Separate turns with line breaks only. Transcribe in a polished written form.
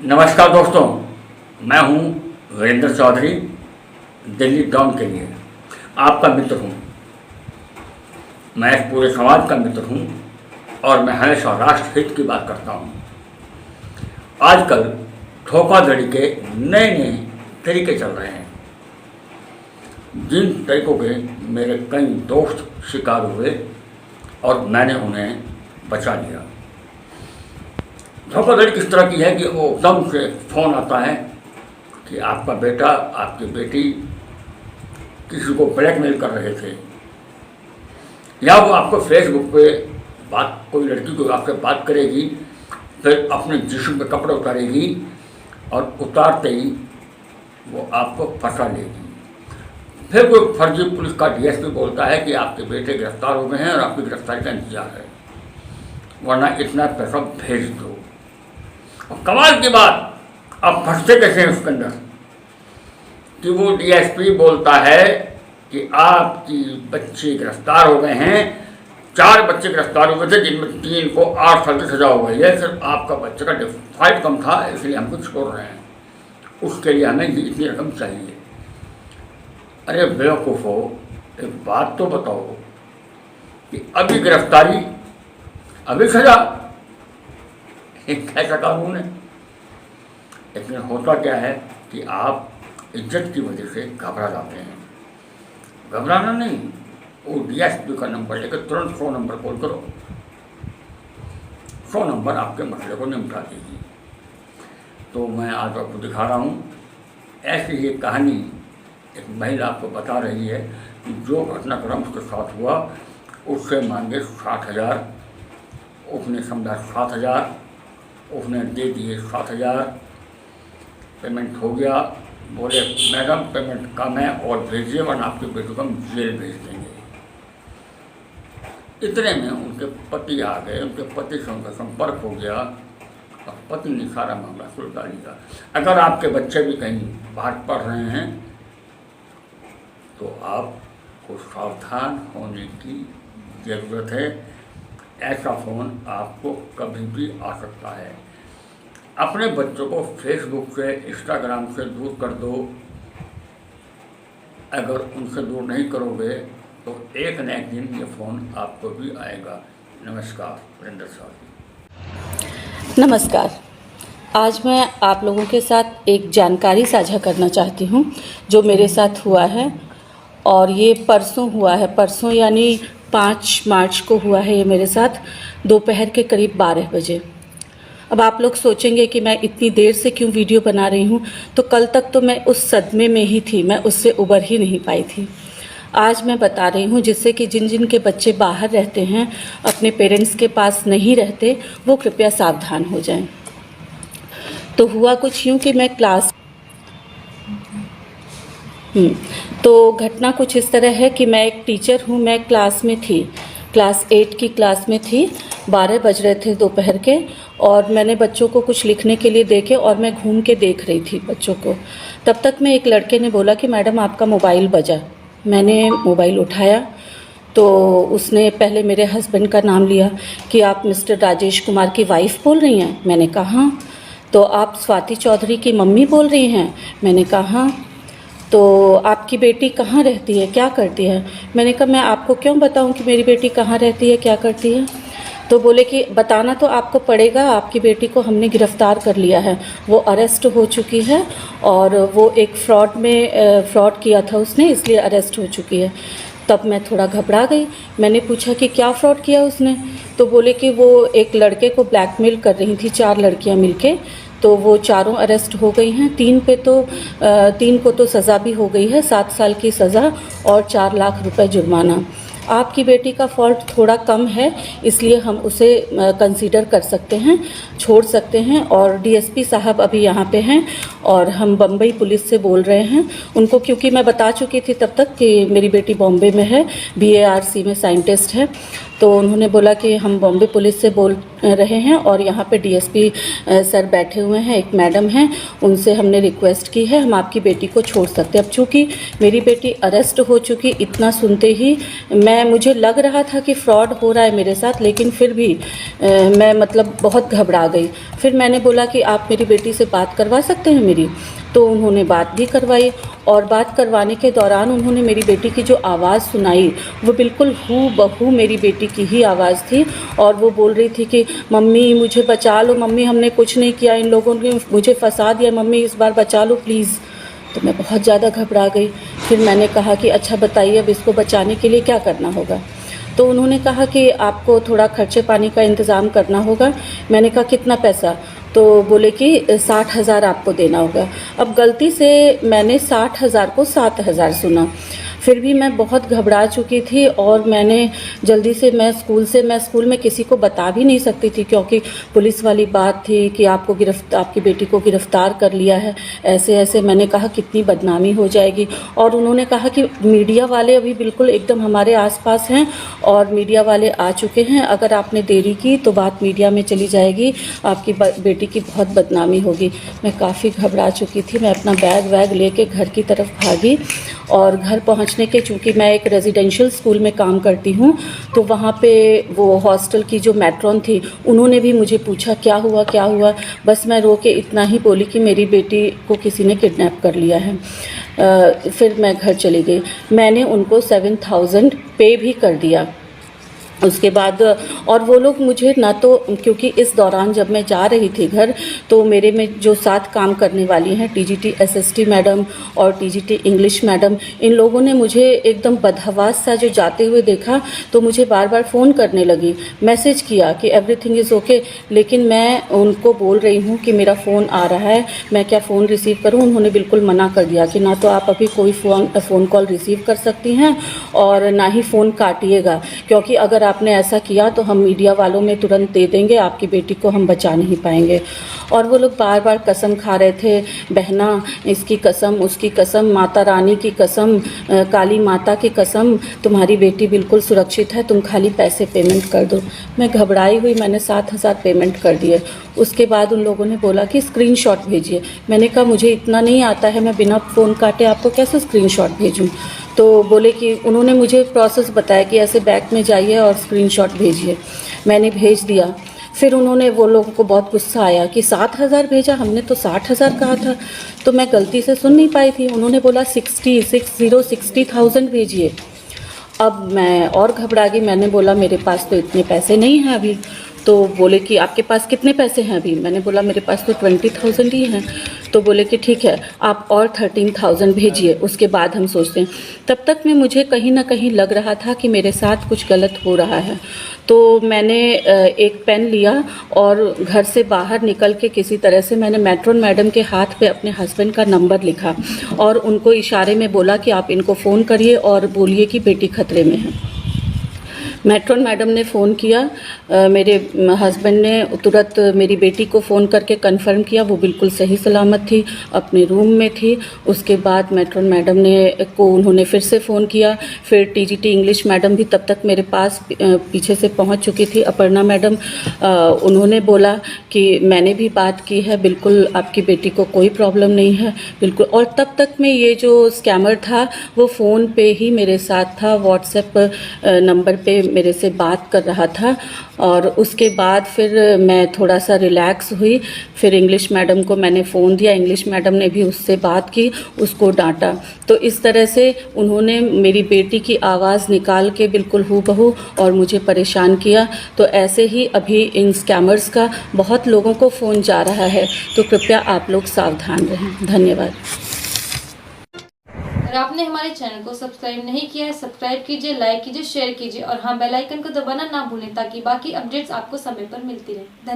नमस्कार दोस्तों, मैं हूं वीरेंद्र चौधरी, दिल्ली डॉन के लिए आपका मित्र हूं। मैं इस पूरे समाज का मित्र हूं और मैं हमेशा राष्ट्र हित की बात करता हूं। आजकल धोखाधड़ी के नए नए तरीके चल रहे हैं, जिन तरीकों के मेरे कई दोस्त शिकार हुए और मैंने उन्हें बचा लिया। धोखाधड़ी किस तरह की है कि वो एकदम से फ़ोन आता है कि आपका बेटा, आपकी बेटी किसी को ब्लैकमेल कर रहे थे, या वो आपको फेसबुक पे कोई लड़की को आपसे बात करेगी, फिर अपने जिस्म पे कपड़े उतारेगी और उतारते ही वो आपको फंसा लेगी। फिर कोई फर्जी पुलिस का डीएसपी बोलता है कि आपके बेटे गिरफ्तार हो गए हैं और आपकी गिरफ्तारी का इंतजार है, वरना इतना पैसा भेज दो। और कमाल की बात, आप फंसते कैसे हैं उसके अंदर कि वो डीएसपी बोलता है कि आपकी बच्चे गिरफ्तार हो गए हैं। 4 बच्चे गिरफ्तार हो गए थे, जिनमें 3 को 8 साल की सजा हो गई है। सिर्फ आपका बच्चे का डिफॉल्ट कम था, इसलिए हमको छोड़ रहे हैं, उसके लिए हमें इतनी रकम चाहिए। अरे बेवकूफ़ो, एक बात तो बताओ कि अभी गिरफ्तारी अभी सजा, कैसा कानून है? लेकिन होता क्या है कि आप इज्जत की वजह से घबरा जाते हैं। घबराना नहीं, वो डीएसपी का नंबर लेकर तुरंत 100 नंबर कॉल करो। 100 नंबर आपके मसले को निपटा देगी। तो मैं आज आपको दिखा रहा हूँ ऐसी ये कहानी। एक महिला आपको बता रही है कि जो घटनाक्रम उसके साथ हुआ, उससे मांगे 60,000, उसने समझा 7,000, उसने दे दिए 7,000, पेमेंट हो गया। बोले मैडम पेमेंट कम है और भेजिए, वरना आपके बेटे को हम जेल भेज देंगे। इतने में उनके पति आ गए, उनके पति से उनका संपर्क हो गया और पति ने सारा मामला सुलझा लिया। अगर आपके बच्चे भी कहीं बाहर पढ़ रहे हैं तो आपको सावधान होने की ज़रूरत है। ऐसा फ़ोन आपको कभी भी आ सकता है। अपने बच्चों को फेसबुक से, इंस्टाग्राम से दूर कर दो। अगर उनसे दूर नहीं करोगे तो एक न एक दिन ये फ़ोन आपको भी आएगा। नमस्कार, वीरेंद्र चौधरी।
नमस्कार। आज मैं आप लोगों के साथ एक जानकारी साझा करना चाहती हूँ जो मेरे साथ हुआ है, और ये परसों हुआ है। परसों यानी 5 मार्च को हुआ है ये मेरे साथ, दोपहर के करीब 12 बजे। अब आप लोग सोचेंगे कि मैं इतनी देर से क्यों वीडियो बना रही हूँ, तो कल तक तो मैं उस सदमे में ही थी, मैं उससे उबर ही नहीं पाई थी। आज मैं बता रही हूँ, जिससे कि जिन जिन के बच्चे बाहर रहते हैं, अपने पेरेंट्स के पास नहीं रहते, वो कृपया सावधान हो जाएं। तो हुआ कुछ यूँ कि मैं तो घटना कुछ इस तरह है कि मैं एक टीचर हूँ। मैं क्लास में थी, क्लास 8 की क्लास में थी। 12 बज रहे थे दोपहर के, और मैंने बच्चों को कुछ लिखने के लिए देखे और मैं घूम के देख रही थी बच्चों को। तब तक में एक लड़के ने बोला कि मैडम आपका मोबाइल बजा। मैंने मोबाइल उठाया तो उसने पहले मेरे हस्बैंड का नाम लिया कि आप मिस्टर राजेश कुमार की वाइफ़ बोल रही हैं। मैंने कहा हाँ। तो आप स्वाति चौधरी की मम्मी बोल रही हैं। मैंने कहा हाँ। तो आपकी बेटी कहाँ रहती है, क्या करती है? मैंने कहा मैं आपको क्यों बताऊं कि मेरी बेटी कहाँ रहती है, क्या करती है? तो बोले कि बताना तो आपको पड़ेगा, आपकी बेटी को हमने गिरफ़्तार कर लिया है, वो अरेस्ट हो चुकी है, और वो एक फ्रॉड किया था उसने, इसलिए अरेस्ट हो चुकी है। तब मैं थोड़ा घबरा गई। मैंने पूछा कि क्या फ्रॉड किया उसने? तो बोले कि वो एक लड़के को ब्लैकमेल कर रही थी, 4 लड़कियाँ मिलके। तो वो चारों अरेस्ट हो गई हैं। 3 को तो सज़ा भी हो गई है, 7 साल की सज़ा और 4 लाख रुपए जुर्माना। आपकी बेटी का फॉल्ट थोड़ा कम है, इसलिए हम उसे कंसीडर कर सकते हैं, छोड़ सकते हैं। और डीएसपी साहब अभी यहाँ पे हैं और हम बम्बई पुलिस से बोल रहे हैं उनको, क्योंकि मैं बता चुकी थी तब तक कि मेरी बेटी बॉम्बे में है, BARC में साइंटिस्ट है। तो उन्होंने बोला कि हम बॉम्बे पुलिस से बोल रहे हैं और यहाँ पे डीएसपी सर बैठे हुए हैं, एक मैडम हैं, उनसे हमने रिक्वेस्ट की है, हम आपकी बेटी को छोड़ सकते हैं। अब चूँकि मेरी बेटी अरेस्ट हो चुकी, इतना सुनते ही मुझे लग रहा था कि फ्रॉड हो रहा है मेरे साथ, लेकिन फिर भी मैं मतलब बहुत घबरा गई। फिर मैंने बोला कि आप मेरी बेटी से बात करवा सकते हैं मेरी, तो उन्होंने बात भी करवाई और बात करवाने के दौरान उन्होंने मेरी बेटी की जो आवाज़ सुनाई वो बिल्कुल हूबहू मेरी बेटी की ही आवाज़ थी। और वो बोल रही थी कि मम्मी मुझे बचा लो, मम्मी हमने कुछ नहीं किया, इन लोगों ने मुझे फंसा दिया, मम्मी इस बार बचा लो प्लीज़। तो मैं बहुत ज़्यादा घबरा गई। फिर मैंने कहा कि अच्छा बताइए अब इसको बचाने के लिए क्या करना होगा। तो उन्होंने कहा कि आपको थोड़ा खर्चे पानी का इंतज़ाम करना होगा। मैंने कहा कितना पैसा? तो बोले कि 60,000 आपको देना होगा। अब गलती से मैंने 60,000 को 7,000 सुना। फिर भी मैं बहुत घबरा चुकी थी और मैंने जल्दी से मैं स्कूल में किसी को बता भी नहीं सकती थी, क्योंकि पुलिस वाली बात थी कि आपकी बेटी को गिरफ्तार कर लिया है, ऐसे ऐसे। मैंने कहा कितनी बदनामी हो जाएगी। और उन्होंने कहा कि मीडिया वाले अभी बिल्कुल एकदम हमारे आसपास हैं और मीडिया वाले आ चुके हैं, अगर आपने देरी की तो बात मीडिया में चली जाएगी, आपकी बेटी की बहुत बदनामी होगी। मैं काफ़ी घबरा चुकी थी। मैं अपना बैग वैग लेके घर की तरफ भागी और घर पहुंचने के, चूँकि मैं एक रेजिडेंशियल स्कूल में काम करती हूँ, तो वहाँ पे वो हॉस्टल की जो मैट्रॉन थी उन्होंने भी मुझे पूछा क्या हुआ क्या हुआ। बस मैं रो के इतना ही बोली कि मेरी बेटी को किसी ने किडनैप कर लिया है। फिर मैं घर चली गई। मैंने उनको 7,000 पे भी कर दिया। उसके बाद और वो लोग मुझे ना तो, क्योंकि इस दौरान जब मैं जा रही थी घर, तो मेरे में जो साथ काम करने वाली हैं टीजीटी एसएसटी मैडम और टीजीटी इंग्लिश मैडम, इन लोगों ने मुझे एकदम बदहवास सा जो जाते हुए देखा तो मुझे बार बार फ़ोन करने लगी, मैसेज किया कि एवरीथिंग इज़ ओके। लेकिन मैं उनको बोल रही हूँ कि मेरा फ़ोन आ रहा है, मैं क्या फ़ोन रिसीव करूँ। उन्होंने बिल्कुल मना कर दिया कि ना तो आप अभी कोई फ़ोन कॉल रिसीव कर सकती हैं और ना ही फ़ोन काटिएगा, क्योंकि अगर आपने ऐसा किया तो हम मीडिया वालों में तुरंत दे देंगे, आपकी बेटी को हम बचा नहीं पाएंगे। और वो लोग बार बार कसम खा रहे थे, बहना इसकी कसम, उसकी कसम, माता रानी की कसम, काली माता की कसम, तुम्हारी बेटी बिल्कुल सुरक्षित है, तुम खाली पैसे पेमेंट कर दो। मैं घबराई हुई मैंने 7,000 पेमेंट कर दिए। उसके बाद उन लोगों ने बोला कि स्क्रीनशॉट भेजिए। मैंने कहा मुझे इतना नहीं आता है, मैं बिना फ़ोन काटे आपको कैसे स्क्रीनशॉट भेजूँ। तो बोले कि उन्होंने मुझे प्रोसेस बताया कि ऐसे बैक में जाइए और स्क्रीनशॉट भेजिए। मैंने भेज दिया। फिर उन्होंने, वो लोगों को बहुत गुस्सा आया कि 7,000 भेजा, हमने तो 60,000 कहा था। तो मैं गलती से सुन नहीं पाई थी। उन्होंने बोला 60,000 भेजिए। अब मैं और घबरा गई। मैंने बोला मेरे पास तो इतने पैसे नहीं हैं अभी। तो बोले कि आपके पास कितने पैसे हैं अभी? मैंने बोला मेरे पास तो 20,000 ही हैं। तो बोले कि ठीक है आप और 13,000 भेजिए, उसके बाद हम सोचते हैं। तब तक में मुझे कहीं ना कहीं लग रहा था कि मेरे साथ कुछ गलत हो रहा है। तो मैंने एक पेन लिया और घर से बाहर निकल के किसी तरह से मैंने मैट्रॉन मैडम के हाथ पे अपने हस्बैंड का नंबर लिखा और उनको इशारे में बोला कि आप इनको फ़ोन करिए और बोलिए कि बेटी खतरे में है। मैट्रॉन मैडम ने फ़ोन किया, मेरे हस्बैंड ने तुरंत मेरी बेटी को फ़ोन करके कंफर्म किया, वो बिल्कुल सही सलामत थी, अपने रूम में थी। उसके बाद मैट्रॉन मैडम को उन्होंने फिर से फ़ोन किया। फिर टीजीटी इंग्लिश मैडम भी तब तक मेरे पास पीछे से पहुंच चुकी थी, अपर्णा मैडम। उन्होंने बोला कि मैंने भी बात की है, बिल्कुल आपकी बेटी को कोई प्रॉब्लम नहीं है, बिल्कुल। और तब तक में ये जो स्कैमर था वो फ़ोन पे ही मेरे साथ था, व्हाट्सएप नंबर पे मेरे से बात कर रहा था। और उसके बाद फिर मैं थोड़ा सा रिलैक्स हुई। फिर इंग्लिश मैडम को मैंने फ़ोन दिया, इंग्लिश मैडम ने भी उससे बात की, उसको डांटा। तो इस तरह से उन्होंने मेरी बेटी की आवाज़ निकाल के बिल्कुल हूबहू और मुझे परेशान किया। तो ऐसे ही अभी इन स्कैमर्स का बहुत लोगों को फ़ोन जा रहा है, तो कृपया आप लोग सावधान रहें। धन्यवाद।
अगर आपने हमारे चैनल को सब्सक्राइब नहीं किया है, सब्सक्राइब कीजिए, लाइक कीजिए, शेयर कीजिए और हाँ बेल आइकन को दबाना ना भूलें ताकि बाकी अपडेट्स आपको समय पर मिलती रहे। धन्यवाद।